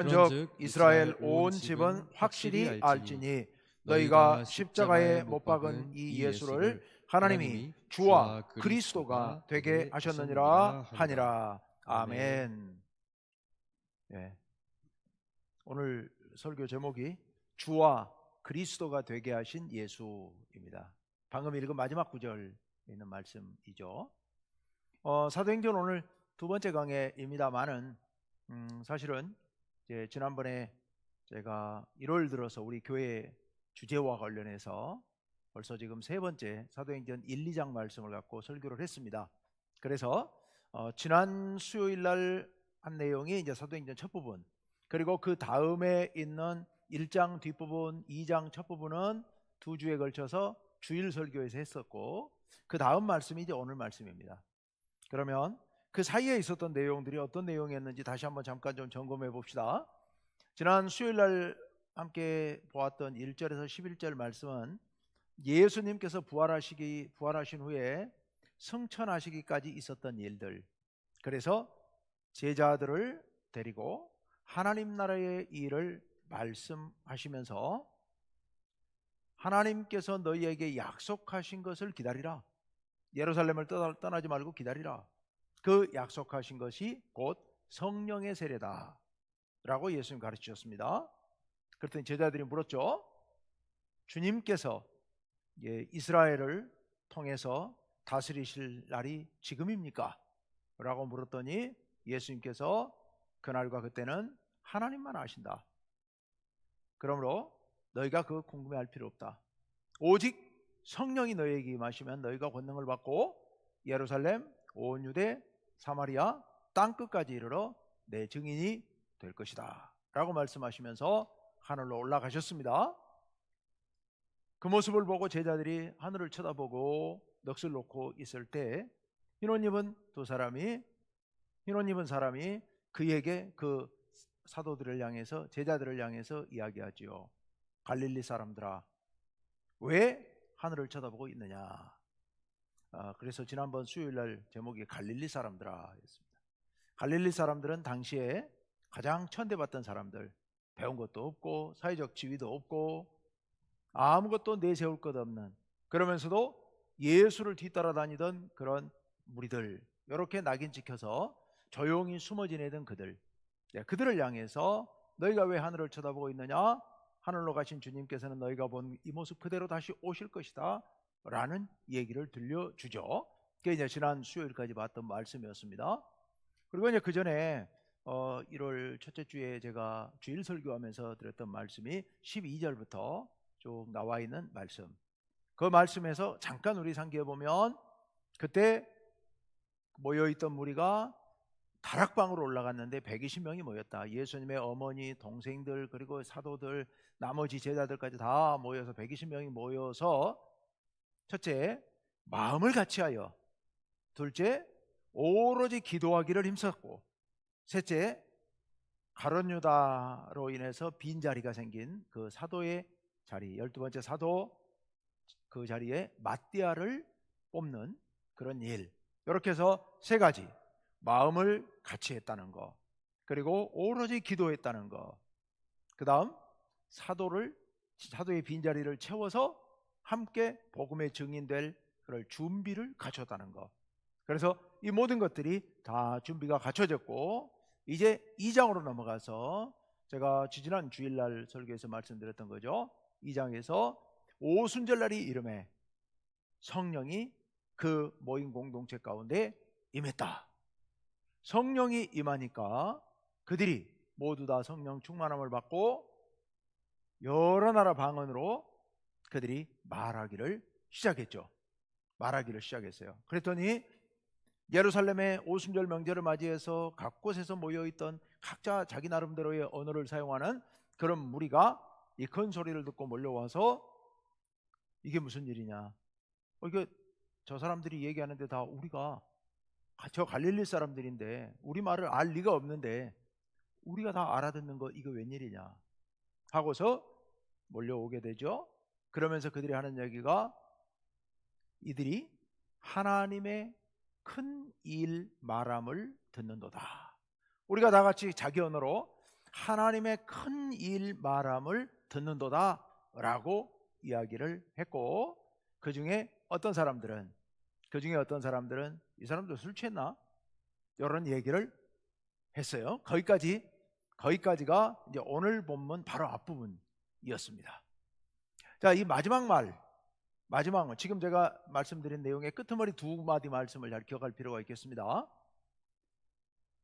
그런즉 이스라엘 온 집은 확실히 알지니 너희가 십자가에 못 박은 이 예수를 하나님이 주와 그리스도가 되게 하셨느니라 하니라. 아멘. 예. 오늘 설교 제목이 주와 그리스도가 되게 하신 예수입니다. 방금 읽은 마지막 구절에 있는 말씀이죠. 사도행전 오늘 두 번째 강해입니다만은 사실은 이제 지난번에 제가 1월 들어서 우리 교회 주제와 관련해서 벌써 지금 세 번째 사도행전 1, 2장 말씀을 갖고 설교를 했습니다. 그래서 지난 수요일 날 한 내용이 이제 사도행전 첫 부분, 그리고 그 다음에 있는 1장 뒷부분, 2장 첫 부분은 두 주에 걸쳐서 주일 설교에서 했었고, 그 다음 말씀이 이제 오늘 말씀입니다. 그러면 그 사이에 있었던 내용들이 어떤 내용이었는지 다시 한번 잠깐 좀 점검해 봅시다. 지난 수요일 날 함께 보았던 1절에서 11절 말씀은 예수님께서 부활하신 후에 승천하시기까지 있었던 일들, 그래서 제자들을 데리고 하나님 나라의 일을 말씀하시면서 하나님께서 너희에게 약속하신 것을 기다리라. 예루살렘을 떠나지 말고 기다리라. 그 약속하신 것이 곧 성령의 세례다 라고 예수님 가르치셨습니다. 그랬더니 제자들이 물었죠. 주님께서 이스라엘을 통해서 다스리실 날이 지금입니까? 라고 물었더니 예수님께서 그날과 그때는 하나님만 아신다. 그러므로 너희가 그거 궁금해할 필요 없다. 오직 성령이 너희에게 임하시면 너희가 권능을 받고 예루살렘, 온 유대, 사마리아 땅끝까지 이르러 내 증인이 될 것이다 라고 말씀하시면서 하늘로 올라가셨습니다. 그 모습을 보고 제자들이 하늘을 쳐다보고 넋을 놓고 있을 때 흰옷 입은 사람이 그에게 그 사도들을 향해서, 제자들을 향해서 이야기하지요. 갈릴리 사람들아, 왜 하늘을 쳐다보고 있느냐. 그래서 지난번 수요일 날 제목이 갈릴리 사람들아 였습니다. 갈릴리 사람들은 당시에 가장 천대받던 사람들, 배운 것도 없고 사회적 지위도 없고 아무것도 내세울 것 없는, 그러면서도 예수를 뒤따라 다니던 그런 무리들, 이렇게 낙인 찍혀서 조용히 숨어 지내던 그들을 향해서 너희가 왜 하늘을 쳐다보고 있느냐? 하늘로 가신 주님께서는 너희가 본 이 모습 그대로 다시 오실 것이다 라는 얘기를 들려주죠. 그게 이제 지난 수요일까지 봤던 말씀이었습니다. 그리고 이제 그 전에 1월 첫째 주에 제가 주일 설교하면서 드렸던 말씀이 12절부터 쭉 나와 있는 말씀. 그 말씀에서 잠깐 우리 상기해 보면, 그때 모여있던 무리가 다락방으로 올라갔는데 120명이 모였다. 예수님의 어머니, 동생들, 그리고 사도들, 나머지 제자들까지 다 모여서 120명이 모여서 첫째, 마음을 같이하여, 둘째, 오로지 기도하기를 힘썼고, 셋째, 가룟 유다로 인해서 빈자리가 생긴 그 사도의 자리, 12번째 사도 그 자리에 마띠아를 뽑는 그런 일, 이렇게 해서 세 가지, 마음을 같이 했다는 거, 그리고 오로지 기도했다는 거, 그 다음 사도의 빈자리를 채워서 함께 복음의 증인될 그럴 준비를 갖췄다는 거. 그래서 이 모든 것들이 다 준비가 갖춰졌고, 이제 2장으로 넘어가서 제가 지난 주일날 설교에서 말씀드렸던 거죠. 2장에서 오순절날이 이름에 성령이 그 모인 공동체 가운데 임했다. 성령이 임하니까 그들이 모두 다 성령 충만함을 받고 여러 나라 방언으로 그들이 말하기를 시작했어요. 그랬더니 예루살렘의 오순절 명절을 맞이해서 각 곳에서 모여있던 각자 자기 나름대로의 언어를 사용하는 그런 무리가 이 큰 소리를 듣고 몰려와서 이게 무슨 일이냐, 이게 저 사람들이 얘기하는데 다 우리가 저 갈릴리 사람들인데 우리 말을 알 리가 없는데 우리가 다 알아듣는 거, 이거 웬일이냐 하고서 몰려오게 되죠. 그러면서 그들이 하는 얘기가, 이들이 하나님의 큰 일 말함을 듣는도다. 우리가 다 같이 자기 언어로 하나님의 큰 일 말함을 듣는도다 라고 이야기를 했고, 그 중에 어떤 사람들은 이 사람들 술 취했나? 이런 얘기를 했어요. 거기까지가 이제 오늘 본문 바로 앞부분이었습니다. 자, 이 마지막은 지금 제가 말씀드린 내용의 끄트머리 두 마디 말씀을 잘 기억할 필요가 있겠습니다.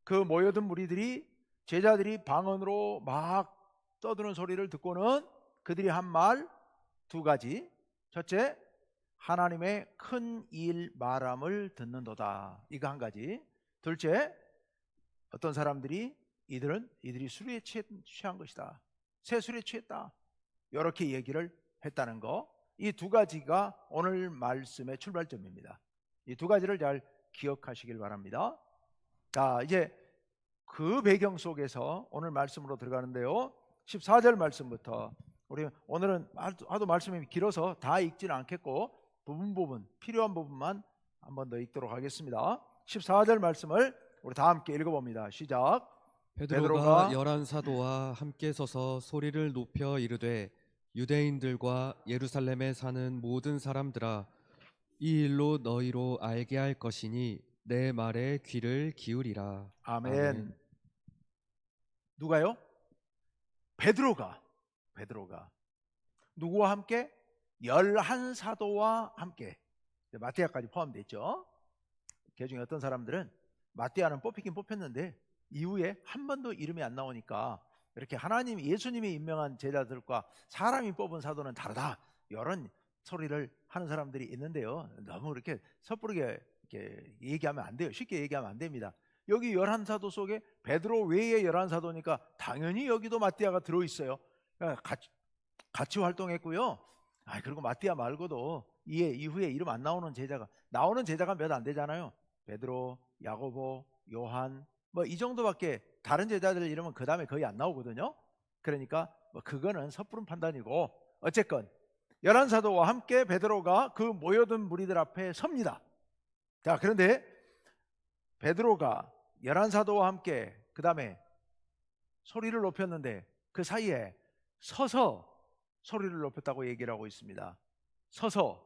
그 모여든 무리들이, 제자들이 방언으로 막 떠드는 소리를 듣고는 그들이 한 말 두 가지. 첫째, 하나님의 큰 일 말함을 듣는도다. 이거 한 가지. 둘째, 어떤 사람들이 이들이 술에 취한 것이다. 새 술에 취했다. 이렇게 얘기를 했다는 거. 이 두 가지가 오늘 말씀의 출발점입니다. 이 두 가지를 잘 기억하시길 바랍니다. 자, 이제 그 배경 속에서 오늘 말씀으로 들어가는데요. 14절 말씀부터, 우리 오늘은 하도 말씀이 길어서 다 읽지는 않겠고 부분 필요한 부분만 한 번 더 읽도록 하겠습니다. 14절 말씀을 우리 다 함께 읽어봅니다. 시작. 베드로가 11사도와 함께 서서 소리를 높여 이르되, 유대인들과 예루살렘에 사는 모든 사람들아, 이 일로 너희로 알게 할 것이니 내 말에 귀를 기울이라. 아멘. 누가요? 베드로가 누구와 함께? 11사도와 함께. 마띠아까지 포함되어 있죠. 그 중에 어떤 사람들은 마띠아는 뽑히긴 뽑혔는데 이후에 한 번도 이름이 안 나오니까 이렇게 예수님이 임명한 제자들과 사람이 뽑은 사도는 다르다, 이런 소리를 하는 사람들이 있는데요. 너무 이렇게 섣부르게 이렇게 얘기하면 안 돼요. 쉽게 얘기하면 안 됩니다. 여기 11사도 속에 베드로 외에 11사도니까 당연히 여기도 마띠아가 들어있어요. 같이 활동했고요. 그리고 마띠아 말고도 이후에 이름 안 나오는 제자가 몇 안 되잖아요. 베드로, 야고보, 요한, 뭐 이 정도밖에, 다른 제자들 이름은 그 다음에 거의 안 나오거든요. 그러니까 뭐 그거는 섣부른 판단이고, 어쨌건 11사도와 함께 베드로가 그 모여든 무리들 앞에 섭니다. 자, 그런데 베드로가 11사도와 함께 그 다음에 소리를 높였는데 그 사이에 서서 소리를 높였다고 얘기를 하고 있습니다. 서서.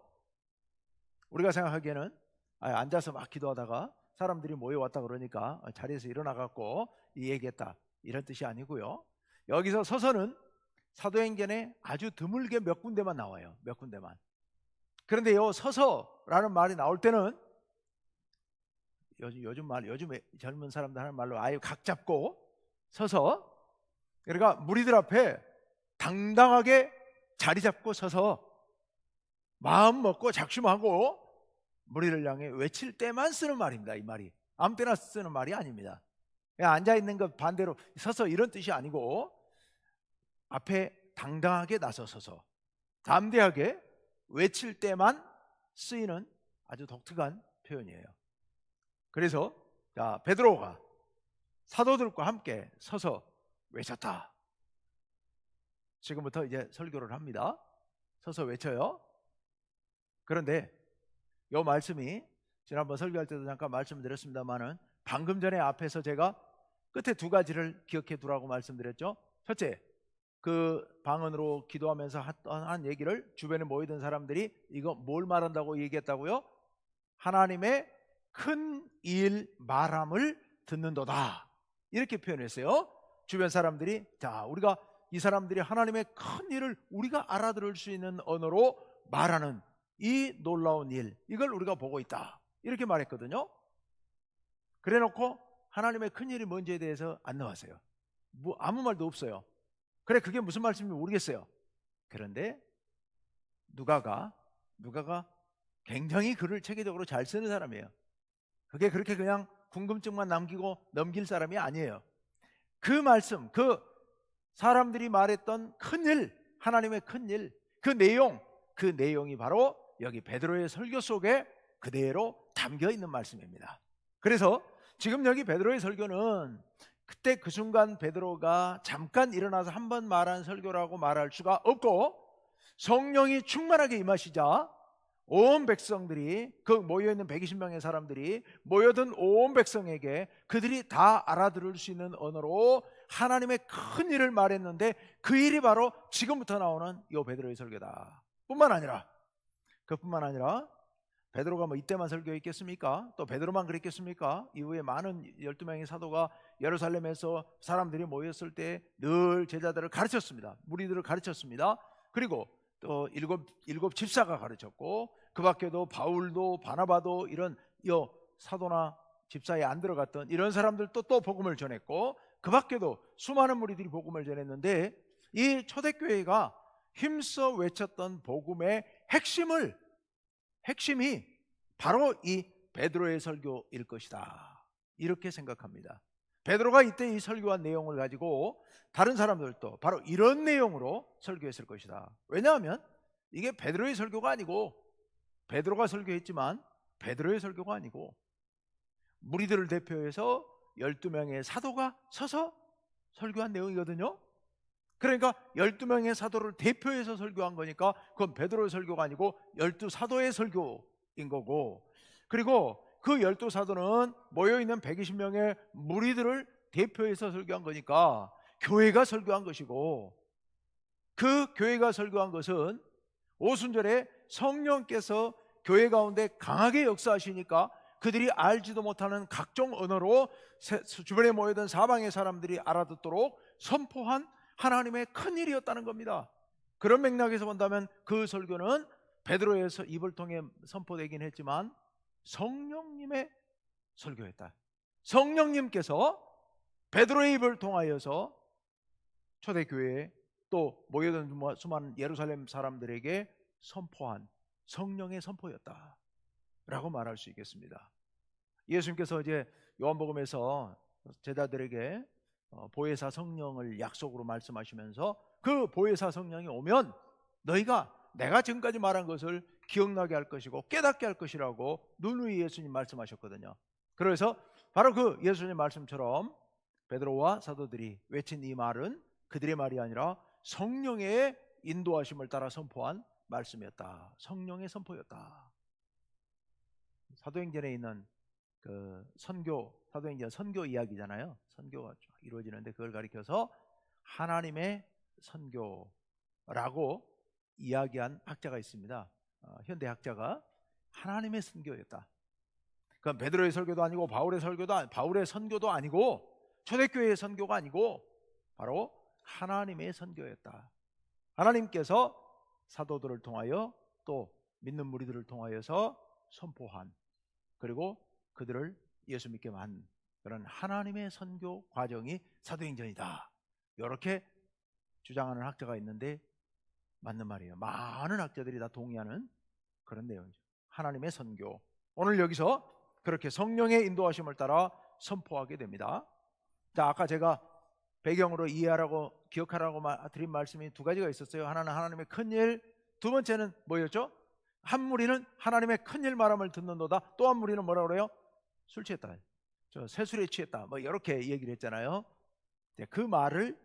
우리가 생각하기에는 앉아서 막 기도하다가 사람들이 모여왔다 그러니까 자리에서 일어나갖고 얘기했다, 이런 뜻이 아니고요. 여기서 서서는 사도행전에 아주 드물게 몇 군데만 나와요. 몇 군데만. 그런데 요 서서라는 말이 나올 때는 요즘 젊은 사람들 하는 말로 아예 각 잡고 서서, 그러니까 무리들 앞에 당당하게 자리 잡고 서서 마음 먹고 작심하고 무리를 향해 외칠 때만 쓰는 말입니다. 이 말이 아무 때나 쓰는 말이 아닙니다. 그냥 앉아있는 것 반대로 서서, 이런 뜻이 아니고 앞에 당당하게 나서서서 담대하게 외칠 때만 쓰이는 아주 독특한 표현이에요. 그래서 베드로가 사도들과 함께 서서 외쳤다. 지금부터 이제 설교를 합니다. 서서 외쳐요. 그런데 이 말씀이 지난번 설교할 때도 잠깐 말씀드렸습니다만은, 방금 전에 앞에서 제가 끝에 두 가지를 기억해 두라고 말씀드렸죠. 첫째, 그 방언으로 기도하면서 한 얘기를 주변에 모이던 사람들이 이거 뭘 말한다고 얘기했다고요? 하나님의 큰 일 말함을 듣는도다, 이렇게 표현했어요. 주변 사람들이, 우리가 이 사람들이 하나님의 큰 일을 우리가 알아들을 수 있는 언어로 말하는 이 놀라운 일, 이걸 우리가 보고 있다, 이렇게 말했거든요. 그래놓고 하나님의 큰 일이 뭔지에 대해서 안 나왔어요. 아무 말도 없어요. 그래, 그게 무슨 말씀인지 모르겠어요. 그런데 누가가 굉장히 글을 체계적으로 잘 쓰는 사람이에요. 그게 그렇게 그냥 궁금증만 남기고 넘길 사람이 아니에요. 그 말씀, 그 사람들이 말했던 큰일, 하나님의 큰일, 그 내용이 바로 여기 베드로의 설교 속에 그대로 담겨 있는 말씀입니다. 그래서 지금 여기 베드로의 설교는 그때 그 순간 베드로가 잠깐 일어나서 한번 말한 설교라고 말할 수가 없고, 성령이 충만하게 임하시자 온 백성들이, 그 모여있는 120명의 사람들이 모여든 온 백성에게 그들이 다 알아들을 수 있는 언어로 하나님의 큰 일을 말했는데 그 일이 바로 지금부터 나오는 이 베드로의 설교다. 그뿐만 아니라 베드로가 뭐 이때만 설교했겠습니까? 또 베드로만 그랬겠습니까? 이후에 많은 12명의 사도가 예루살렘에서 사람들이 모였을 때 늘 제자들을 가르쳤습니다. 무리들을 가르쳤습니다. 그리고 또 일곱 집사가 가르쳤고, 그 밖에도 바울도 바나바도 이런 사도나 집사에 안 들어갔던 이런 사람들도 또 복음을 전했고, 그 밖에도 수많은 무리들이 복음을 전했는데, 이 초대교회가 힘써 외쳤던 복음의 핵심이 바로 이 베드로의 설교일 것이다, 이렇게 생각합니다. 베드로가 이때 이 설교한 내용을 가지고 다른 사람들도 바로 이런 내용으로 설교했을 것이다. 왜냐하면 이게 베드로의 설교가 아니고, 베드로가 설교했지만 베드로의 설교가 아니고 무리들을 대표해서 12명의 사도가 서서 설교한 내용이거든요. 그러니까 12명의 사도를 대표해서 설교한 거니까 그건 베드로의 설교가 아니고 12사도의 설교인 거고, 그리고 그 12사도는 모여있는 120명의 무리들을 대표해서 설교한 거니까 교회가 설교한 것이고, 그 교회가 설교한 것은 오순절에 성령께서 교회 가운데 강하게 역사하시니까 그들이 알지도 못하는 각종 언어로 주변에 모여든 사방의 사람들이 알아듣도록 선포한 하나님의 큰 일이었다는 겁니다. 그런 맥락에서 본다면 그 설교는 베드로의 입을 통해 선포되긴 했지만 성령님의 설교였다. 성령님께서 베드로의 입을 통하여서 초대교회에 또 모여든 수많은 예루살렘 사람들에게 선포한 성령의 선포였다 라고 말할 수 있겠습니다. 예수님께서 이제 요한복음에서 제자들에게 보혜사 성령을 약속으로 말씀하시면서 그 보혜사 성령이 오면 너희가 내가 지금까지 말한 것을 기억나게 할 것이고 깨닫게 할 것이라고 누누이 예수님 말씀하셨거든요. 그래서 바로 그 예수님 말씀처럼 베드로와 사도들이 외친 이 말은 그들의 말이 아니라 성령의 인도하심을 따라 선포한 말씀이었다. 성령의 선포였다. 사도행전에 있는 그 사도행전 선교 이야기잖아요. 선교가 이루어지는데 그걸 가리켜서 하나님의 선교라고 이야기한 학자가 있습니다. 현대 학자가 하나님의 선교였다. 그건 베드로의 설교도 아니고 바울의 선교도 아니고 초대교회의 선교가 아니고 바로 하나님의 선교였다. 하나님께서 사도들을 통하여 또 믿는 무리들을 통하여서 선포한, 그리고 그들을 예수 믿게 만 그런 하나님의 선교 과정이 사도행전이다, 이렇게 주장하는 학자가 있는데 맞는 말이에요. 많은 학자들이 다 동의하는 그런 내용이죠. 하나님의 선교. 오늘 여기서 그렇게 성령의 인도하심을 따라 선포하게 됩니다. 자, 아까 제가 배경으로 이해하라고 기억하라고 드린 말씀이 두 가지가 있었어요. 하나는 하나님의 큰일, 두 번째는 뭐였죠? 한 무리는 하나님의 큰일 말함을 듣는도다. 또 한 무리는 뭐라 그래요? 술 취했다, 새술에 취했다, 뭐 이렇게 얘기를 했잖아요. 그 말을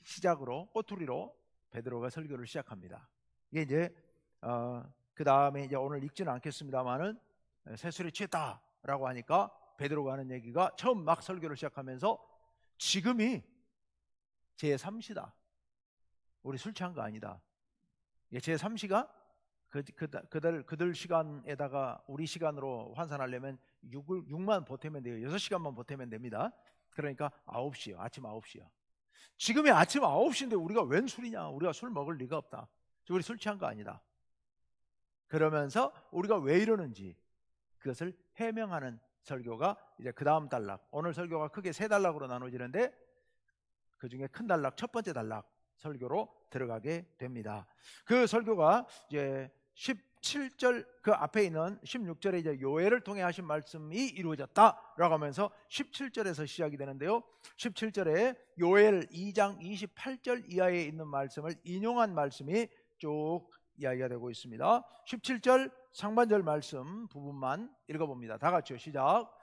시작으로 꼬투리로 베드로가 설교를 시작합니다. 이게 이제 그 다음에 이제 오늘 읽지는 않겠습니다만은 새술에 취했다라고 하니까 베드로가 하는 얘기가 처음 막 설교를 시작하면서 지금이 제3시다. 우리 술 취한 거 아니다. 제3시가 그들 시간에다가 우리 시간으로 환산하려면 6만 보태면 돼요. 6시간만 보태면 됩니다. 그러니까 9시요. 아침 9시요. 지금이 아침 9시인데 우리가 웬 술이냐? 우리가 술 먹을 리가 없다. 우리 술 취한 거 아니다. 그러면서 우리가 왜 이러는지 그것을 해명하는 설교가 이제 그 다음 단락, 오늘 설교가 크게 세 단락으로 나눠지는데 그 중에 큰 단락, 첫 번째 단락 설교로 들어가게 됩니다. 그 설교가 이제 17절 그 앞에 있는 16절에 이제 요엘을 통해 하신 말씀이 이루어졌다라고 하면서 17절에서 시작이 되는데요. 17절에 요엘 2장 28절 이하에 있는 말씀을 인용한 말씀이 쭉 이야기가 되고 있습니다. 17절 상반절 말씀 부분만 읽어봅니다. 다 같이요. 시작.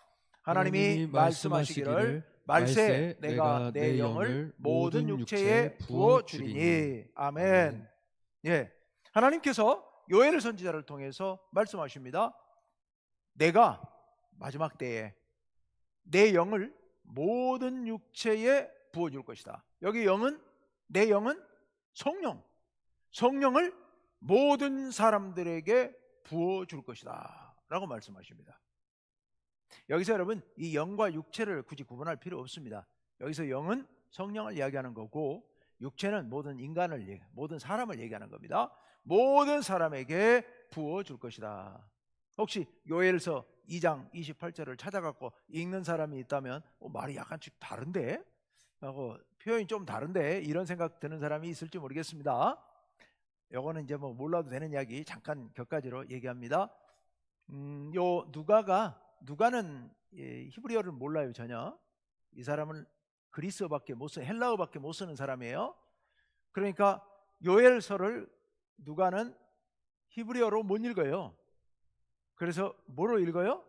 하나님이 말씀하시기를 말세 내가 내 영을 모든 육체에 부어주리니. 아멘. 예, 하나님께서 요엘 선지자를 통해서 말씀하십니다. 내가 마지막 때에 내 영을 모든 육체에 부어줄 것이다. 여기 영은, 내 영은 성령을 모든 사람들에게 부어줄 것이다 라고 말씀하십니다. 여기서 여러분, 이 영과 육체를 굳이 구분할 필요 없습니다. 여기서 영은 성령을 이야기하는 거고, 육체는 모든 인간을, 모든 사람을 얘기하는 겁니다. 모든 사람에게 부어줄 것이다. 혹시 요엘서 2장 28절을 찾아갖고 읽는 사람이 있다면 말이 약간씩 다른데? 하고 표현이 좀 다른데? 이런 생각 드는 사람이 있을지 모르겠습니다. 요거는 이제 뭐 몰라도 되는 이야기 잠깐 격가지로 얘기합니다. 요 누가는 히브리어를 몰라요. 전혀. 이 사람은 그리스어밖에 못 쓰는, 헬라어밖에 못 쓰는 사람이에요. 그러니까 요엘서를 누가는 히브리어로 못 읽어요. 그래서 뭐로 읽어요?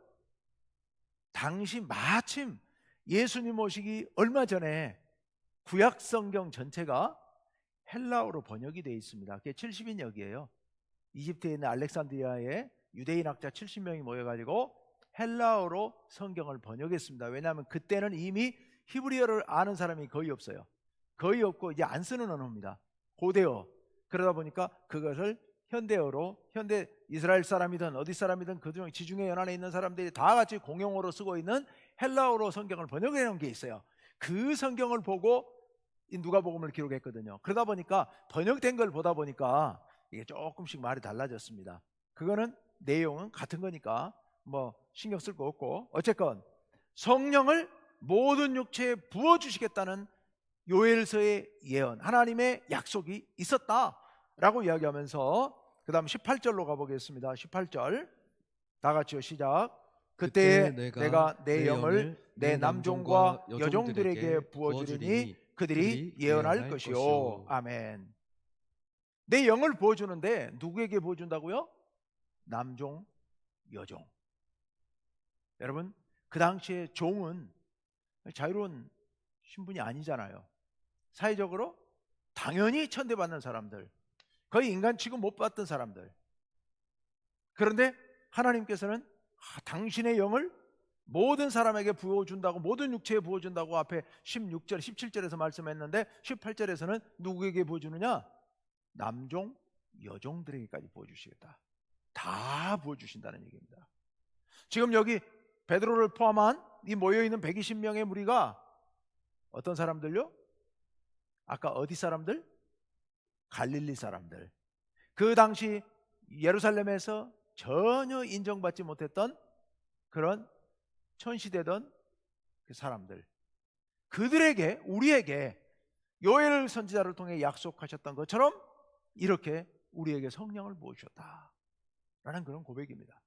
당시 마침 예수님 오시기 얼마 전에 구약 성경 전체가 헬라어로 번역이 되어 있습니다. 그게 70인역이에요. 이집트에 있는 알렉산드리아에 유대인 학자 70명이 모여가지고 헬라어로 성경을 번역했습니다. 왜냐하면 그때는 이미 히브리어를 아는 사람이 거의 없어요. 거의 없고 이제 안 쓰는 언어입니다. 고대어. 그러다 보니까 그것을 현대어로, 현대 이스라엘 사람이든 어디 사람이든 그중 지중해 연안에 있는 사람들이 다 같이 공용어로 쓰고 있는 헬라어로 성경을 번역해 놓은 게 있어요. 그 성경을 보고 이 누가복음을 기록했거든요. 그러다 보니까 번역된 걸 보다 보니까 이게 조금씩 말이 달라졌습니다. 그거는 내용은 같은 거니까 뭐 신경 쓸 거 없고, 어쨌건 성령을 모든 육체에 부어주시겠다는 요엘서의 예언, 하나님의 약속이 있었다라고 이야기하면서 그 다음 18절로 가보겠습니다. 18절 다 같이요, 시작. 그때에 내가 내 영을 내 남종과 여종들에게 부어주리니 그들이 예언할 것이요. 아멘. 내 영을 부어주는데 누구에게 부어준다고요? 남종, 여종. 여러분, 그 당시에 종은 자유로운 신분이 아니잖아요. 사회적으로 당연히 천대받는 사람들, 거의 인간 취급 못 받던 사람들. 그런데 하나님께서는 당신의 영을 모든 사람에게 부어준다고, 모든 육체에 부어준다고 앞에 16절, 17절에서 말씀했는데 18절에서는 누구에게 부어주느냐? 남종, 여종들에게까지 부어주시겠다. 다 부어주신다는 얘기입니다. 지금 여기 베드로를 포함한 이 모여있는 120명의 무리가 어떤 사람들요? 아까 어디 사람들? 갈릴리 사람들. 그 당시 예루살렘에서 전혀 인정받지 못했던 그런 천시되던 그 사람들, 그들에게, 우리에게 요엘 선지자를 통해 약속하셨던 것처럼 이렇게 우리에게 성령을 부어주셨다라는 그런 고백입니다.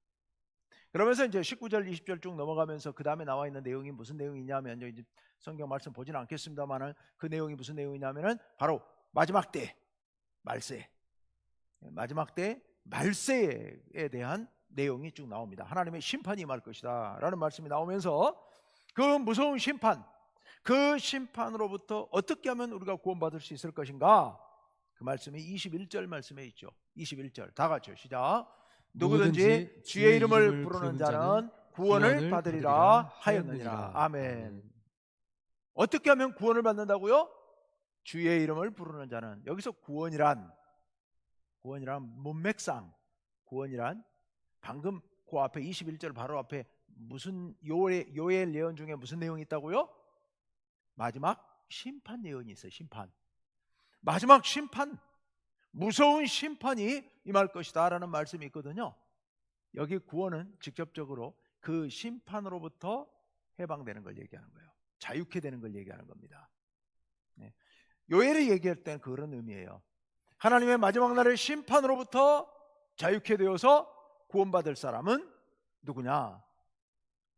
그러면서 이제 19절 20절 쭉 넘어가면서 그 다음에 나와 있는 내용이 무슨 내용이냐면, 이제 성경 말씀 보지는 않겠습니다만은 그 내용이 무슨 내용이냐면은 바로 마지막 때 말세, 마지막 때 말세에 대한 내용이 쭉 나옵니다. 하나님의 심판이 임할 것이다 라는 말씀이 나오면서 그 무서운 심판, 그 심판으로부터 어떻게 하면 우리가 구원받을 수 있을 것인가, 그 말씀이 21절 말씀에 있죠. 21절 다 같이요, 시작. 누구든지 주의 이름을 부르는 자는 구원을 받으리라 하였느니라. 아멘. 어떻게 하면 구원을 받는다고요? 주의 이름을 부르는 자는. 여기서 구원이란 문맥상, 구원이란 방금 그 앞에 21절 바로 앞에 무슨 요엘 예언 중에 무슨 내용이 있다고요? 마지막 심판 예언이 있어요. 심판. 마지막 심판, 무서운 심판이 임할 것이다 라는 말씀이 있거든요. 여기 구원은 직접적으로 그 심판으로부터 해방되는 걸 얘기하는 거예요. 자유케 되는 걸 얘기하는 겁니다. 네. 요엘이 얘기할 때는 그런 의미예요. 하나님의 마지막 날의 심판으로부터 자유케 되어서 구원받을 사람은 누구냐?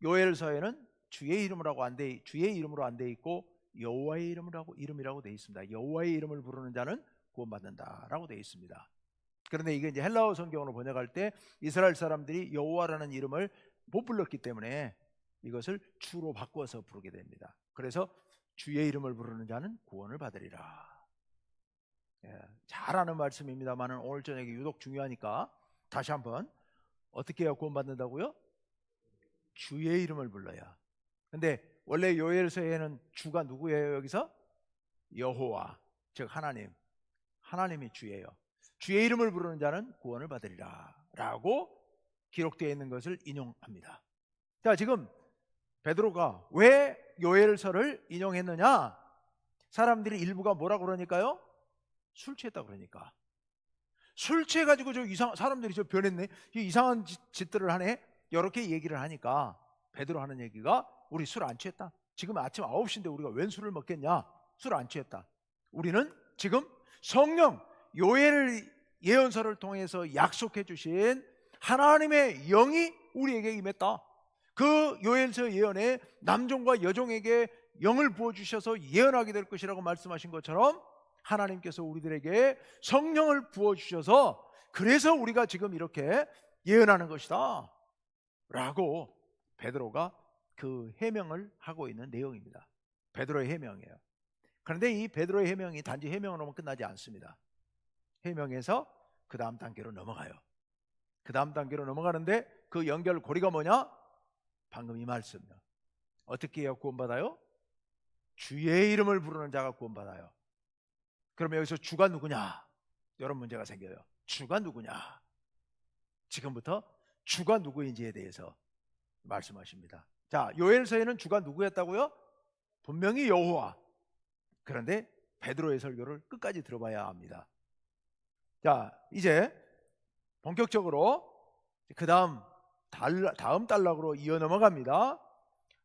요엘서에는 주의 이름으로 안 돼 있고 여호와의 이름이라고 돼 있습니다. 여호와의 이름을 부르는 자는 구원받는다라고 돼 있습니다. 그런데 이게 이제 헬라어 성경으로 번역할 때 이스라엘 사람들이 여호와라는 이름을 못 불렀기 때문에 이것을 주로 바꿔서 부르게 됩니다. 그래서 주의 이름을 부르는 자는 구원을 받으리라. 잘 아는 말씀입니다만 오늘 저녁에 유독 중요하니까 다시 한번, 어떻게 해야 구원받는다고요? 주의 이름을 불러야. 근데 원래 요엘서에는 주가 누구예요? 여기서 여호와, 즉 하나님이 주예요. 주의 이름을 부르는 자는 구원을 받으리라 라고 기록되어 있는 것을 인용합니다. 자, 지금 베드로가 왜 요엘서를 인용했느냐? 사람들이 일부가 뭐라 그러니까요? 술 취했다 그러니까. 술 취해가지고 사람들이 저 변했네, 이상한 짓들을 하네, 이렇게 얘기를 하니까 베드로 하는 얘기가, 우리 술 안 취했다. 지금 아침 9시인데 우리가 웬 술을 먹겠냐? 술 안 취했다. 우리는 지금 성령 요엘 예언서를 통해서 약속해 주신 하나님의 영이 우리에게 임했다. 그 요엘서 예언에 남종과 여종에게 영을 부어주셔서 예언하게 될 것이라고 말씀하신 것처럼 하나님께서 우리들에게 성령을 부어주셔서 그래서 우리가 지금 이렇게 예언하는 것이다 라고 베드로가 그 해명을 하고 있는 내용입니다. 베드로의 해명이에요. 그런데 이 베드로의 해명이 단지 해명으로만 끝나지 않습니다. 해명에서 그 다음 단계로 넘어가요. 그 다음 단계로 넘어가는데 그 연결고리가 뭐냐? 방금 이 말씀이요. 어떻게 해야 구원받아요? 주의 이름을 부르는 자가 구원받아요. 그러면 여기서 주가 누구냐? 이런 문제가 생겨요. 주가 누구냐? 지금부터 주가 누구인지에 대해서 말씀하십니다. 자, 요엘서에는 주가 누구였다고요? 분명히 여호와. 그런데 베드로의 설교를 끝까지 들어봐야 합니다. 자, 이제 본격적으로 그 다음 단락으로 이어 넘어갑니다.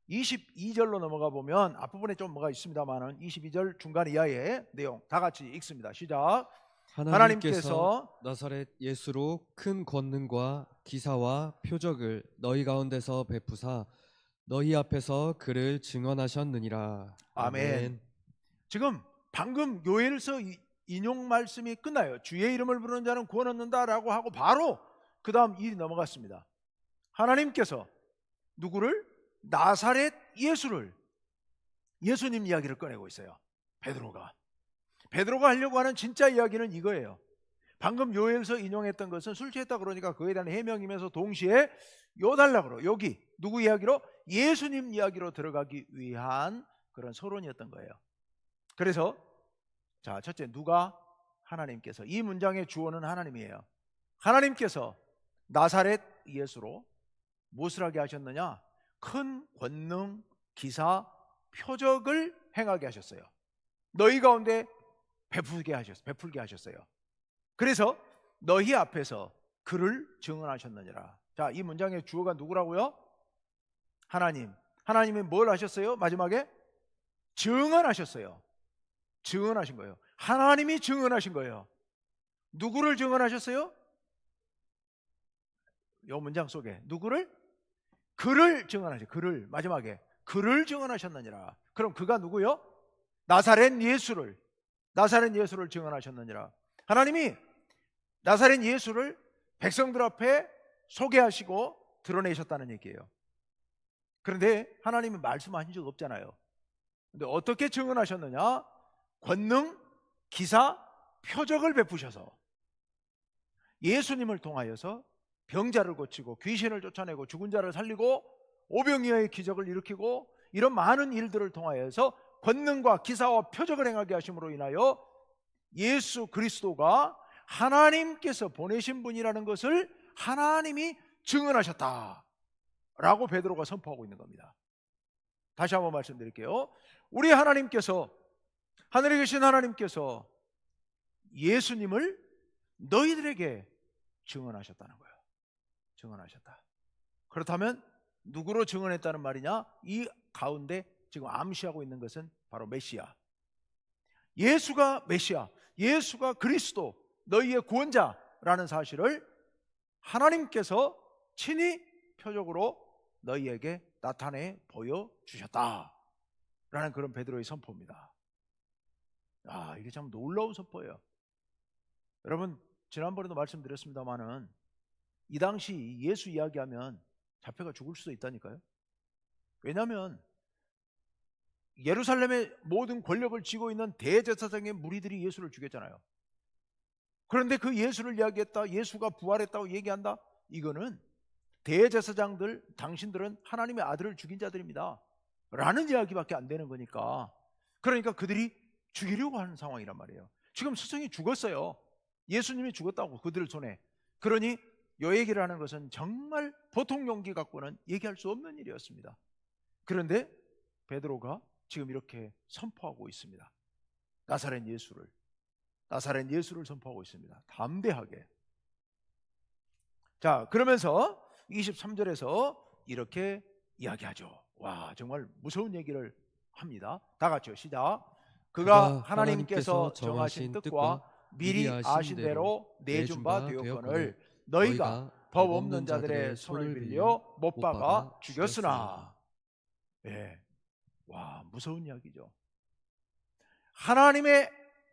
22절로 넘어가 보면 앞부분에 좀 뭐가 있습니다만은 22절 중간 이하의 내용 다 같이 읽습니다. 시작. 하나님께서 나사렛 예수로 큰 권능과 기사와 표적을 너희 가운데서 베푸사 너희 앞에서 그를 증언하셨느니라. 아멘. 지금 방금 요엘서 인용 말씀이 끝나요. 주의 이름을 부르는 자는 구원 얻는다라고 하고 바로 그 다음 일이 넘어갔습니다. 하나님께서 누구를? 나사렛 예수를, 예수님 이야기를 꺼내고 있어요. 베드로가 하려고 하는 진짜 이야기는 이거예요. 방금 요엘서 인용했던 것은 술 취했다 그러니까 그에 대한 해명이면서 동시에 요달락으로 여기 누구 이야기로? 예수님 이야기로 들어가기 위한 그런 서론이었던 거예요. 그래서 자, 첫째, 누가? 하나님께서. 이 문장의 주어는 하나님이에요. 하나님께서 나사렛 예수로 무엇을 하게 하셨느냐? 큰 권능, 기사, 표적을 행하게 하셨어요. 너희 가운데 베풀게 하셨어요. 그래서 너희 앞에서 그를 증언하셨느니라. 자, 이 문장의 주어가 누구라고요? 하나님. 하나님이 뭘 하셨어요? 마지막에 증언하셨어요. 증언하신 거예요. 하나님이 증언하신 거예요. 누구를 증언하셨어요? 이 문장 속에 누구를? 그를 증언하셨어요. 그를, 마지막에 그를 증언하셨느니라. 그럼 그가 누구요? 나사렛 예수를 증언하셨느니라. 하나님이 나사렛 예수를 백성들 앞에 소개하시고 드러내셨다는 얘기예요. 그런데 하나님이 말씀하신 적 없잖아요. 근데 어떻게 증언하셨느냐? 권능, 기사, 표적을 베푸셔서 예수님을 통하여서 병자를 고치고 귀신을 쫓아내고 죽은 자를 살리고 오병이어의 기적을 일으키고 이런 많은 일들을 통하여서 권능과 기사와 표적을 행하게 하심으로 인하여 예수 그리스도가 하나님께서 보내신 분이라는 것을 하나님이 증언하셨다 라고 베드로가 선포하고 있는 겁니다. 다시 한번 말씀드릴게요. 우리 하나님께서, 하늘에 계신 하나님께서 예수님을 너희들에게 증언하셨다는 거예요. 증언하셨다. 그렇다면 누구로 증언했다는 말이냐? 이 가운데 지금 암시하고 있는 것은 바로 메시아. 예수가 메시아, 예수가 그리스도, 너희의 구원자라는 사실을 하나님께서 친히 표적으로 너희에게 나타내 보여주셨다라는 그런 베드로의 선포입니다. 이게 참 놀라운 선포예요. 여러분, 지난번에도 말씀드렸습니다마는 이 당시 예수 이야기하면 잡혀가 죽을 수도 있다니까요. 왜냐하면 예루살렘의 모든 권력을 쥐고 있는 대제사장의 무리들이 예수를 죽였잖아요. 그런데 그 예수를 이야기했다, 예수가 부활했다고 얘기한다, 이거는 대제사장들, 당신들은 하나님의 아들을 죽인 자들입니다 라는 이야기밖에 안 되는 거니까, 그러니까 그들이 죽이려고 하는 상황이란 말이에요. 지금 스승이 죽었어요. 예수님이 죽었다고 그들 손에. 그러니 요 얘기를 하는 것은 정말 보통 용기 갖고는 얘기할 수 없는 일이었습니다. 그런데 베드로가 지금 이렇게 선포하고 있습니다. 나사렛 예수를 선포하고 있습니다. 담대하게. 자, 그러면서 23절에서 이렇게 이야기하죠. 와, 정말 무서운 얘기를 합니다. 다 같이요. 시작. 그가 하나님께서 정하신 뜻과 미리 아신 대로 내준 바 되었거늘 너희가 법 없는 자들의 손을 빌려 못 박아 죽였으나. 예. 와, 무서운 이야기죠.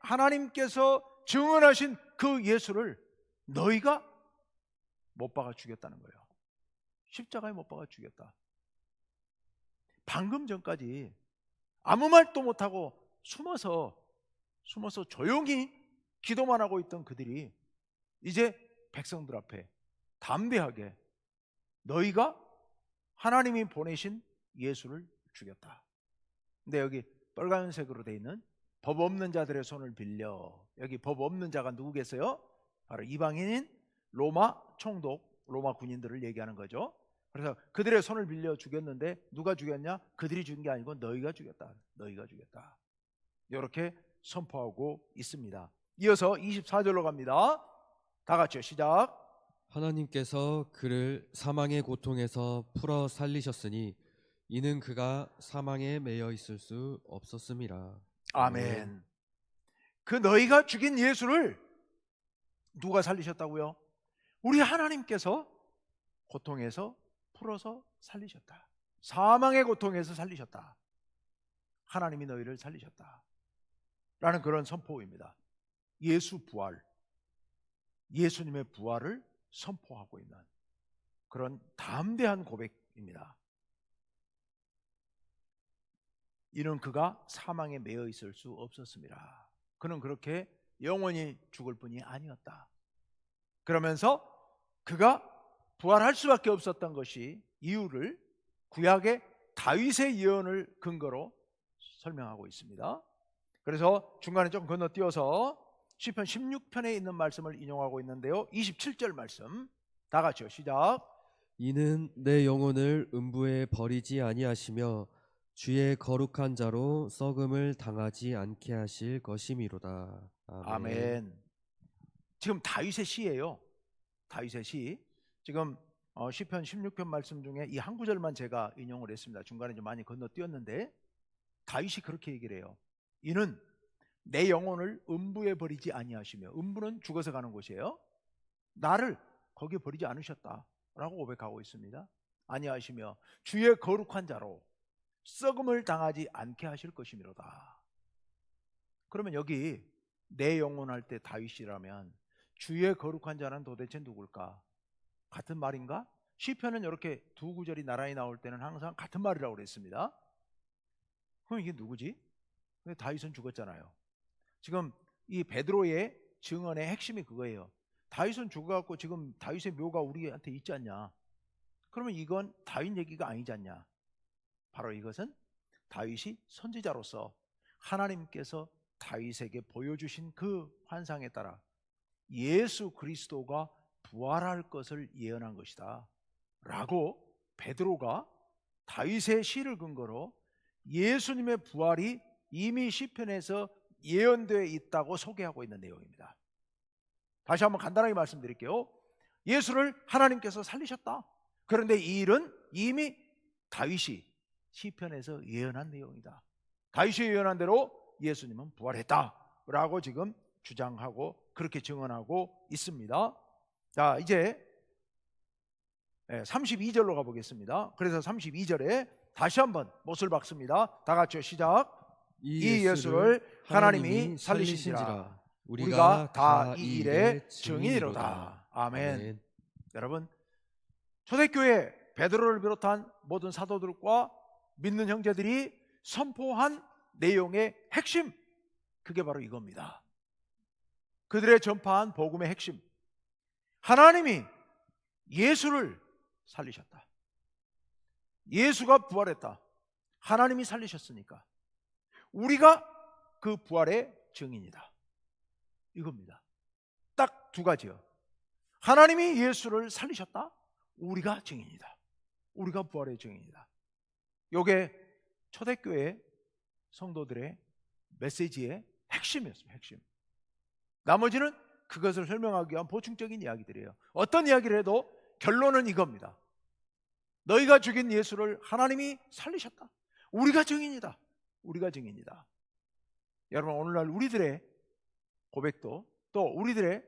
하나님께서 증언하신 그 예수를 너희가 못 박아 죽였다는 거예요. 십자가에 못 박아 죽였다. 방금 전까지 아무 말도 못하고 숨어서 조용히 기도만 하고 있던 그들이 이제 백성들 앞에 담대하게 너희가 하나님이 보내신 예수를 죽였다. 근데 여기 빨간색으로 되어 있는 법 없는 자들의 손을 빌려, 여기 법 없는 자가 누구겠어요? 바로 이방인인 로마 총독, 로마 군인들을 얘기하는 거죠. 그래서 그들의 손을 빌려 죽였는데 누가 죽였냐? 그들이 죽인 게 아니고 너희가 죽였다. 너희가 죽였다. 이렇게 선포하고 있습니다. 이어서 24절로 갑니다. 다 같이요. 시작. 하나님께서 그를 사망의 고통에서 풀어 살리셨으니 이는 그가 사망에 매여 있을 수 없었음이라. 아멘. 그 너희가 죽인 예수를 누가 살리셨다고요? 우리 하나님께서 고통에서 풀어서 살리셨다. 사망의 고통에서 살리셨다. 하나님이 너희를 살리셨다 라는 그런 선포입니다. 예수 부활, 예수님의 부활을 선포하고 있는 그런 담대한 고백입니다. 이는 그가 사망에 매여 있을 수 없었습니다. 그는 그렇게 영원히 죽을 뿐이 아니었다. 그러면서 그가 부활할 수밖에 없었던 것이 이유를 구약의 다윗의 예언을 근거로 설명하고 있습니다. 그래서 중간에 좀 건너뛰어서 시편 16편에 있는 말씀을 인용하고 있는데요. 27절 말씀 다 같이요. 시작. 이는 내 영혼을 음부에 버리지 아니하시며 주의 거룩한 자로 썩음을 당하지 않게 하실 것이미로다. 아멘. 아멘. 지금 다윗의 시예요. 다윗의 시. 지금 시편 16편 말씀 중에 이 한 구절만 제가 인용을 했습니다. 중간에 좀 많이 건너뛰었는데 다윗이 그렇게 얘기를 해요. 이는 내 영혼을 음부에 버리지 아니하시며, 음부는 죽어서 가는 곳이에요. 나를 거기에 버리지 않으셨다라고 고백하고 있습니다. 아니하시며 주의 거룩한 자로 썩음을 당하지 않게 하실 것이미로다. 그러면 여기 내 영혼 할 때 다윗이라면 주의 거룩한 자는 도대체 누굴까? 같은 말인가? 시편은 이렇게 두 구절이 나란히 나올 때는 항상 같은 말이라고 그랬습니다. 그럼 이게 누구지? 근데 다윗은 죽었잖아요. 지금 이 베드로의 증언의 핵심이 그거예요. 다윗은 죽어갖고 지금 다윗의 묘가 우리한테 있지 않냐? 그러면 이건 다윗 얘기가 아니지 않냐? 바로 이것은 다윗이 선지자로서 하나님께서 다윗에게 보여주신 그 환상에 따라 예수 그리스도가 부활할 것을 예언한 것이다 라고 베드로가 다윗의 시를 근거로 예수님의 부활이 이미 시편에서 예언되어 있다고 소개하고 있는 내용입니다. 다시 한번 간단하게 말씀드릴게요. 예수를 하나님께서 살리셨다. 그런데 이 일은 이미 다윗이 시편에서 예언한 내용이다. 다윗이 예언한 대로 예수님은 부활했다라고 지금 주장하고 그렇게 증언하고 있습니다. 자, 이제 32절로 가보겠습니다. 그래서 32절에 다시 한번 못을 박습니다. 다 같이요. 시작. 이 예수를 하나님이 살리신지라 우리가 다 이 일의 증인이로다. 아멘. 여러분, 초대교회 베드로를 비롯한 모든 사도들과 믿는 형제들이 선포한 내용의 핵심, 그게 바로 이겁니다. 그들의 전파한 복음의 핵심, 하나님이 예수를 살리셨다. 예수가 부활했다. 하나님이 살리셨으니까 우리가 그 부활의 증인이다. 이겁니다. 딱 두 가지요. 하나님이 예수를 살리셨다. 우리가 증인이다. 우리가 부활의 증인이다. 이게 초대교회 성도들의 메시지의 핵심이었습니다. 핵심. 나머지는 그것을 설명하기 위한 보충적인 이야기들이에요. 어떤 이야기를 해도 결론은 이겁니다. 너희가 죽인 예수를 하나님이 살리셨다. 우리가 증인이다. 우리가 증인이다. 여러분, 오늘날 우리들의 고백도 또 우리들의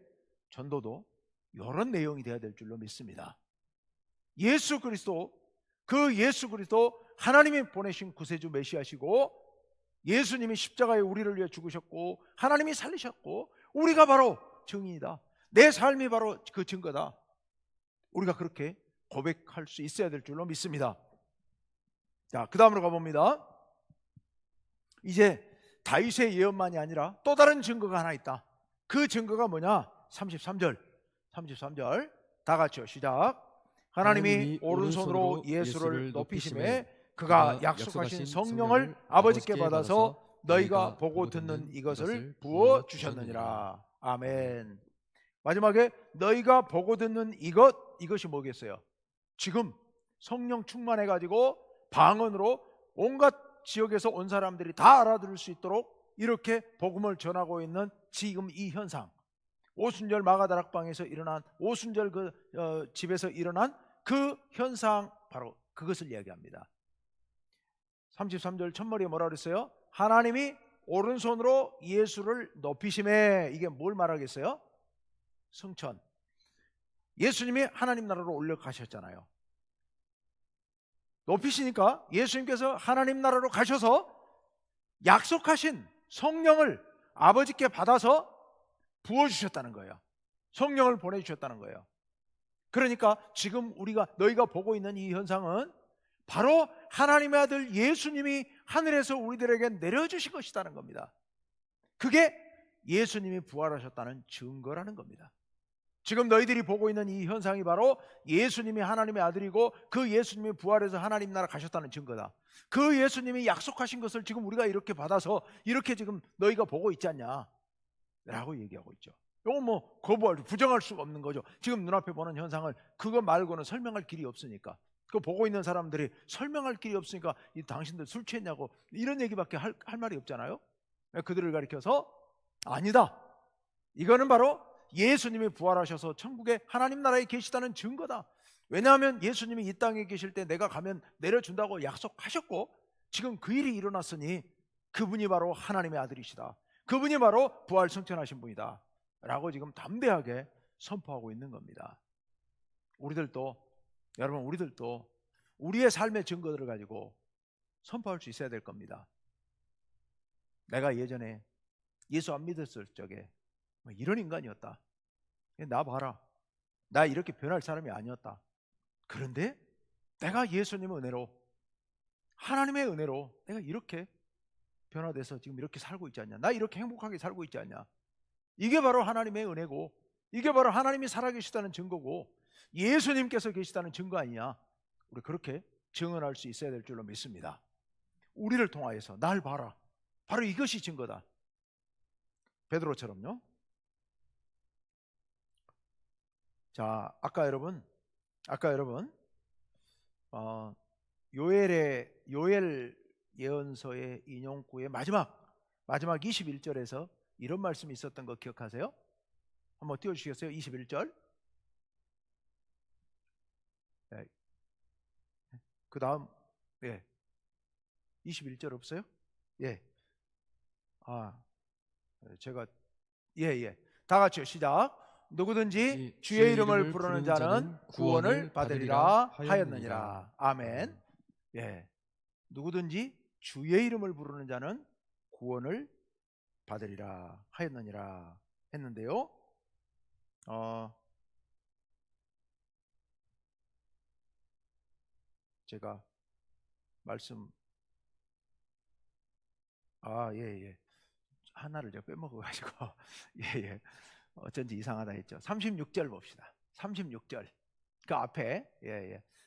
전도도 이런 내용이 되어야 될 줄로 믿습니다. 예수 그리스도, 그 예수 그리스도 하나님이 보내신 구세주 메시아시고 예수님이 십자가에 우리를 위해 죽으셨고 하나님이 살리셨고 우리가 바로 증인이다. 내 삶이 바로 그 증거다. 우리가 그렇게 고백할 수 있어야 될 줄로 믿습니다. 자, 그 다음으로 가봅니다. 이제 다윗의 예언만이 아니라 또 다른 증거가 하나 있다. 그 증거가 뭐냐? 33절 다 같이요. 시작. 하나님이 오른손으로 예수를 높이심에 그가 약속하신 성령을 아버지께 받아서 너희가 보고 듣는 이것을 부어주셨느니라. 아멘. 마지막에 너희가 보고 듣는 이것이 뭐겠어요? 지금 성령 충만해가지고 방언으로 온갖 지역에서 온 사람들이 다 알아들을 수 있도록 이렇게 복음을 전하고 있는 지금 이 현상, 오순절 마가다락방에서 일어난, 오순절 집에서 일어난 그 현상, 바로 그것을 이야기합니다. 33절 첫머리에 뭐라 그랬어요? 하나님이 오른손으로 예수를 높이심에, 이게 뭘 말하겠어요? 승천. 예수님이 하나님 나라로 올라가셨잖아요. 높이시니까 예수님께서 하나님 나라로 가셔서 약속하신 성령을 아버지께 받아서 부어주셨다는 거예요. 성령을 보내주셨다는 거예요. 그러니까 지금 너희가 보고 있는 이 현상은 바로 하나님의 아들 예수님이 하늘에서 우리들에게 내려주신 것이라는 겁니다. 그게 예수님이 부활하셨다는 증거라는 겁니다. 지금 너희들이 보고 있는 이 현상이 바로 예수님이 하나님의 아들이고 그 예수님이 부활해서 하나님 나라 가셨다는 증거다. 그 예수님이 약속하신 것을 지금 우리가 이렇게 받아서 이렇게 지금 너희가 보고 있지 않냐 라고 얘기하고 있죠. 이건 뭐 거부할, 부정할 수가 없는 거죠. 지금 눈앞에 보는 현상을 그거 말고는 설명할 길이 없으니까. 그 보고 있는 사람들이 설명할 길이 없으니까 당신들 술 취했냐고 이런 얘기밖에 할 말이 없잖아요. 그들을 가리켜서 아니다, 이거는 바로 예수님이 부활하셔서 천국에 하나님 나라에 계시다는 증거다. 왜냐하면 예수님이 이 땅에 계실 때 내가 가면 내려준다고 약속하셨고 지금 그 일이 일어났으니 그분이 바로 하나님의 아들이시다. 그분이 바로 부활 승천하신 분이다 라고 지금 담대하게 선포하고 있는 겁니다. 여러분 우리들도 우리의 삶의 증거들을 가지고 선포할 수 있어야 될 겁니다. 내가 예전에 예수 안 믿었을 적에 이런 인간이었다. 나 봐라, 나 이렇게 변할 사람이 아니었다. 그런데 내가 예수님의 은혜로, 하나님의 은혜로 내가 이렇게 변화돼서 지금 이렇게 살고 있지 않냐, 나 이렇게 행복하게 살고 있지 않냐. 이게 바로 하나님의 은혜고, 이게 바로 하나님이 살아계시다는 증거고 예수님께서 계시다는 증거 아니냐. 우리 그렇게 증언할 수 있어야 될 줄로 믿습니다. 우리를 통하여서 날 봐라, 바로 이것이 증거다. 베드로처럼요. 자, 아까 여러분 요엘 예언서의 인용구의 마지막 21절에서 이런 말씀이 있었던 거 기억하세요? 한번 띄워주시겠어요? 21절. 네. 그 다음 21절 없어요? 예. 제가 다 같이요. 시작. 누구든지 주의 이름을 부르는 자는 구원을 받으리라 하였느니라. 아멘. 누구든지 주의 이름을 부르는 자는 구원을 받으리라 하였느니라 했는데요. 제가 말씀 하나를 제가 빼먹어가지고 어쩐지 이상하다 했죠. 36절 봅시다. 36절 그 앞에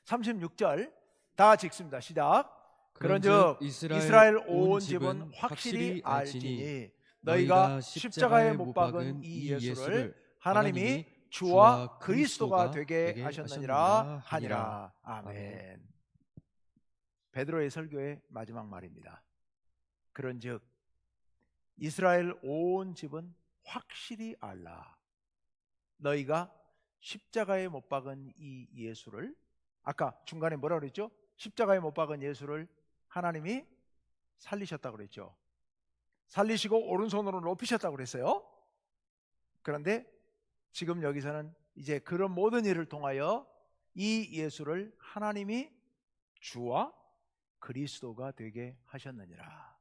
36절 다 같이 읽습니다. 시작. 그런즉 이스라엘 온 집은 확실히 알지니 너희가 십자가에 못 박은 이 예수를 하나님이 주와 그리스도가 되게 하셨느니라 하니라. 아멘. 베드로의 설교의 마지막 말입니다. 그런즉 이스라엘 온 집은 확실히 알라. 너희가 십자가에 못 박은 이 예수를, 아까 중간에 뭐라 그랬죠? 십자가에 못 박은 예수를 하나님이 살리셨다고 그랬죠. 살리시고 오른손으로 높이셨다고 그랬어요. 그런데 지금 여기서는 이제 그런 모든 일을 통하여 이 예수를 하나님이 주와 그리스도가 되게 하셨느니라.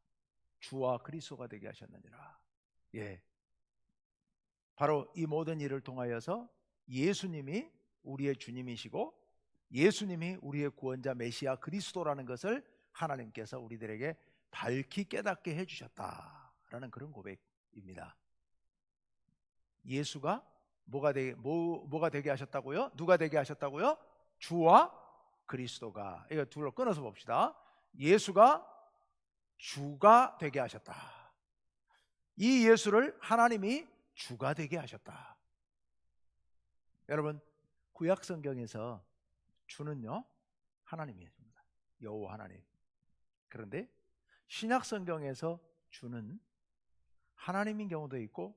주와 그리스도가 되게 하셨느니라. 예, 바로 이 모든 일을 통하여서 예수님이 우리의 주님이시고 예수님이 우리의 구원자 메시아 그리스도라는 것을 하나님께서 우리들에게 밝히 깨닫게 해주셨다라는 그런 고백입니다. 예수가 뭐가 되게 하셨다고요? 누가 되게 하셨다고요? 주와 그리스도가. 이거 둘로 끊어서 봅시다. 예수가 주가 되게 하셨다. 이 예수를 하나님이 주가 되게 하셨다. 여러분, 구약 성경에서 주는요 하나님이십니다. 여호와 하나님. 그런데 신약 성경에서 주는 하나님인 경우도 있고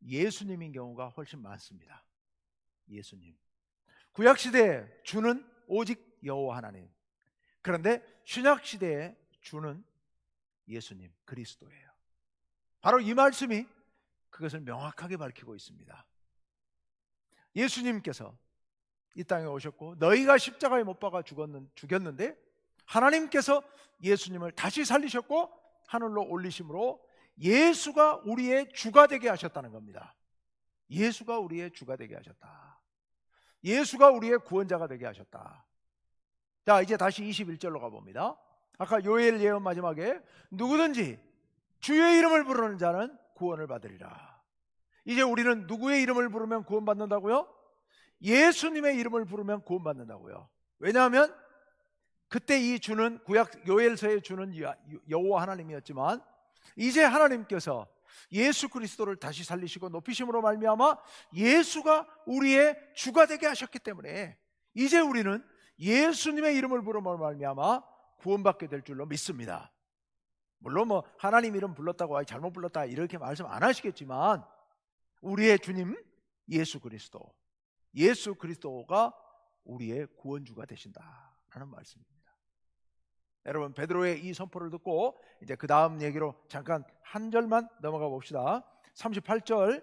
예수님인 경우가 훨씬 많습니다. 예수님. 구약 시대에 주는 오직 여호와 하나님. 그런데 신약 시대에 주는 예수님 그리스도예요. 바로 이 말씀이 그것을 명확하게 밝히고 있습니다. 예수님께서 이 땅에 오셨고 너희가 십자가에 못 박아 죽였는데 하나님께서 예수님을 다시 살리셨고 하늘로 올리심으로 예수가 우리의 주가 되게 하셨다는 겁니다. 예수가 우리의 주가 되게 하셨다. 예수가 우리의 구원자가 되게 하셨다. 자, 이제 다시 21절로 가봅니다. 아까 요엘 예언 마지막에 누구든지 주의 이름을 부르는 자는 구원을 받으리라. 이제 우리는 누구의 이름을 부르면 구원받는다고요? 예수님의 이름을 부르면 구원받는다고요. 왜냐하면 그때 이 주는 구약 요엘서의 주는 여호와 하나님이었지만 이제 하나님께서 예수 그리스도를 다시 살리시고 높이심으로 말미암아 예수가 우리의 주가 되게 하셨기 때문에 이제 우리는 예수님의 이름을 부름으로 말미암아 구원받게 될 줄로 믿습니다. 물론 뭐 하나님 이름 불렀다고 잘못 불렀다 이렇게 말씀 안 하시겠지만 우리의 주님 예수 그리스도가 우리의 구원주가 되신다라는 말씀입니다. 여러분, 베드로의 이 선포를 듣고 이제 그 다음 얘기로 잠깐 한 절만 넘어가 봅시다. 38절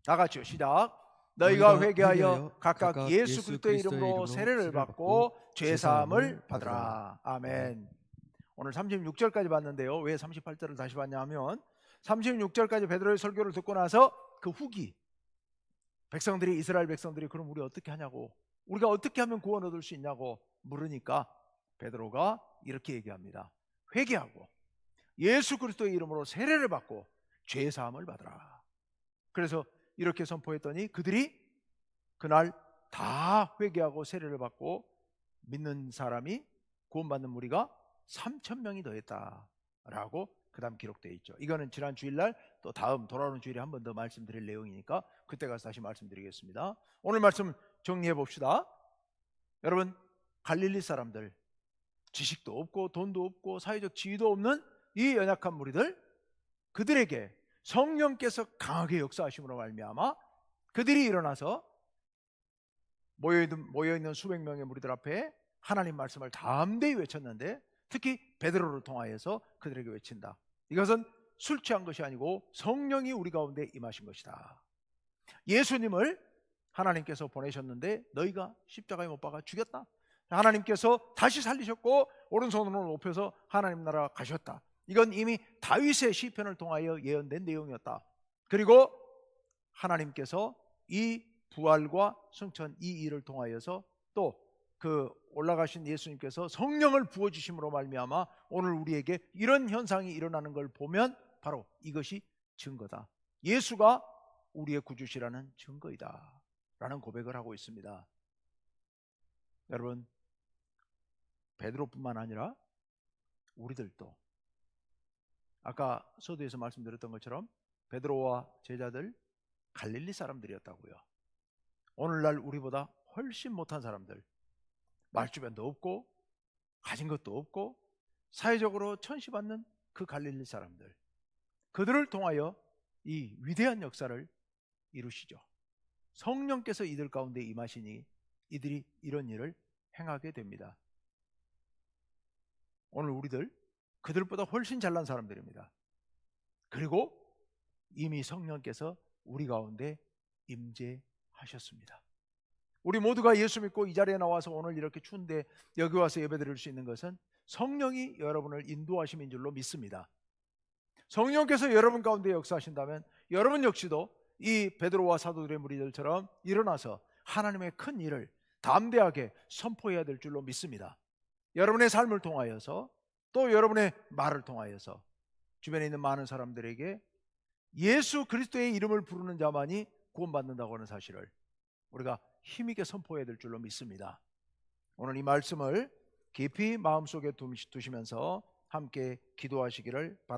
다 같이요, 시작. 너희가 회개하여 각각 예수 그리스도의 이름으로 세례를 받고 죄사함을 받으라. 아멘. 오늘 36절까지 봤는데요, 왜 38절을 다시 봤냐 하면 36절까지 베드로의 설교를 듣고 나서 그 후기 백성들이, 이스라엘 백성들이 그럼 우리 어떻게 하냐고, 우리가 어떻게 하면 구원 얻을 수 있냐고 물으니까 베드로가 이렇게 얘기합니다. 회개하고 예수 그리스도의 이름으로 세례를 받고 죄 사함을 받으라. 그래서 이렇게 선포했더니 그들이 그날 다 회개하고 세례를 받고 믿는 사람이, 구원받는 무리가 3,000명이 더했다라고 그 다음 기록되어 있죠. 이거는 지난 주일날 또 다음 돌아오는 주일에 한 번 더 말씀드릴 내용이니까 그때 가서 다시 말씀드리겠습니다. 오늘 말씀 정리해 봅시다. 여러분, 갈릴리 사람들, 지식도 없고 돈도 없고 사회적 지위도 없는 이 연약한 무리들, 그들에게 성령께서 강하게 역사하심으로 말미암아 그들이 일어나서 모여있는 수백 명의 무리들 앞에 하나님 말씀을 담대히 외쳤는데, 특히 베드로를 통하여서 그들에게 외친다. 이것은 술 취한 것이 아니고 성령이 우리 가운데 임하신 것이다. 예수님을 하나님께서 보내셨는데 너희가 십자가에 못 박아 죽였다. 하나님께서 다시 살리셨고 오른손으로 높여서 하나님 나라 가셨다. 이건 이미 다윗의 시편을 통하여 예언된 내용이었다. 그리고 하나님께서 이 부활과 승천, 이 일을 통하여서 또 그 올라가신 예수님께서 성령을 부어주심으로 말미암아 오늘 우리에게 이런 현상이 일어나는 걸 보면 바로 이것이 증거다. 예수가 우리의 구주시라는 증거이다 라는 고백을 하고 있습니다. 여러분, 베드로뿐만 아니라 우리들도 아까 서두에서 말씀드렸던 것처럼 베드로와 제자들 갈릴리 사람들이었다고요. 오늘날 우리보다 훨씬 못한 사람들, 말주변도 없고 가진 것도 없고 사회적으로 천시받는 그 갈릴리 사람들, 그들을 통하여 이 위대한 역사를 이루시죠. 성령께서 이들 가운데 임하시니 이들이 이런 일을 행하게 됩니다. 오늘 우리들 그들보다 훨씬 잘난 사람들입니다. 그리고 이미 성령께서 우리 가운데 임재하셨습니다. 우리 모두가 예수 믿고 이 자리에 나와서 오늘 이렇게 추운데 여기 와서 예배드릴 수 있는 것은 성령이 여러분을 인도하심인 줄로 믿습니다. 성령께서 여러분 가운데 역사하신다면 여러분 역시도 이 베드로와 사도들의 무리들처럼 일어나서 하나님의 큰 일을 담대하게 선포해야 될 줄로 믿습니다. 여러분의 삶을 통하여서 또 여러분의 말을 통하여서 주변에 있는 많은 사람들에게 예수 그리스도의 이름을 부르는 자만이 구원받는다고 하는 사실을 우리가 힘있게 선포해야 될 줄로 믿습니다. 오늘 이 말씀을 깊이 마음속에 두시면서 함께 기도하시기를 바랍니다.